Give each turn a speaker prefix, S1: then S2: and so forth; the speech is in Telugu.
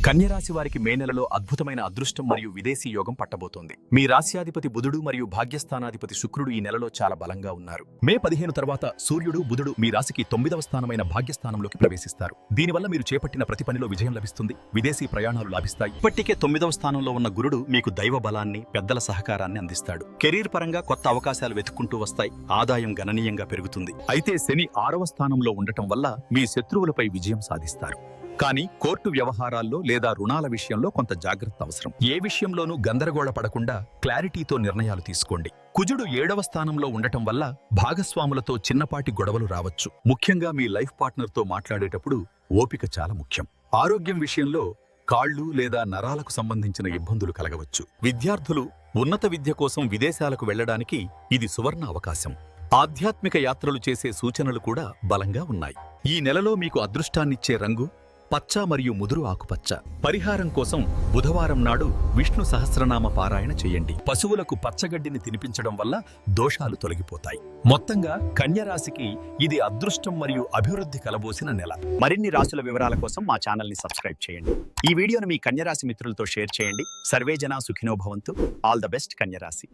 S1: కన్యరాశి వారికి మే నెలలో అద్భుతమైన అదృష్టం మరియు విదేశీ యోగం పట్టబోతోంది. మీ రాశ్యాధిపతి బుధుడు మరియు భాగ్యస్థానాధిపతి శుక్రుడు ఈ నెలలో చాలా బలంగా ఉన్నారు. మే 15 తర్వాత సూర్యుడు బుధుడు మీ రాశికి 9వ స్థానమైన భాగ్యస్థానంలోకి ప్రవేశిస్తారు. దీనివల్ల మీరు చేపట్టిన ప్రతి పనిలో విజయం లభిస్తుంది. విదేశీ ప్రయాణాలు లాభిస్తాయి. ఇప్పటికే 9వ స్థానంలో ఉన్న గురుడు మీకు దైవ బలాన్ని, పెద్దల సహకారాన్ని అందిస్తాడు. కెరీర్ పరంగా కొత్త అవకాశాలు వెతుక్కుంటూ వస్తాయి. ఆదాయం గణనీయంగా పెరుగుతుంది. అయితే శని 6వ స్థానంలో ఉండటం వల్ల మీ శత్రువులపై విజయం సాధిస్తారు. కానీ కోర్టు వ్యవహారాల్లో లేదా రుణాల విషయంలో కొంత జాగ్రత్త అవసరం. ఏ విషయంలోనూ గందరగోళ పడకుండా క్లారిటీతో నిర్ణయాలు తీసుకోండి. కుజుడు 7వ స్థానంలో ఉండటం వల్ల భాగస్వాములతో చిన్నపాటి గొడవలు రావచ్చు. ముఖ్యంగా మీ లైఫ్ పార్ట్నర్తో మాట్లాడేటప్పుడు ఓపిక చాలా ముఖ్యం. ఆరోగ్యం విషయంలో కాళ్ళు లేదా నరాలకు సంబంధించిన ఇబ్బందులు కలగవచ్చు. విద్యార్థులు ఉన్నత విద్య కోసం విదేశాలకు వెళ్లడానికి ఇది సువర్ణ అవకాశం. ఆధ్యాత్మిక యాత్రలు చేసే సూచనలు కూడా బలంగా ఉన్నాయి. ఈ నెలలో మీకు అదృష్టాన్నిచ్చే రంగు పచ్చ మరియు ముదురు ఆకుపచ్చ. పరిహారం కోసం బుధవారం నాడు విష్ణు సహస్రనామ పారాయణ చేయండి. పశువులకు పచ్చగడ్డిని తినిపించడం వల్ల దోషాలు తొలగిపోతాయి. మొత్తంగా కన్య రాశికి ఇది అదృష్టం మరియు అభివృద్ధి కలబోసిన నెల.
S2: మరిన్ని రాశుల వివరాల కోసం మా ఛానల్ ని సబ్స్క్రైబ్ చేయండి. ఈ వీడియోను మీ కన్య రాశి మిత్రులతో షేర్ చేయండి. సర్వే జన సుఖినో భవంతు. ఆల్ ద బెస్ట్ కన్య రాశి.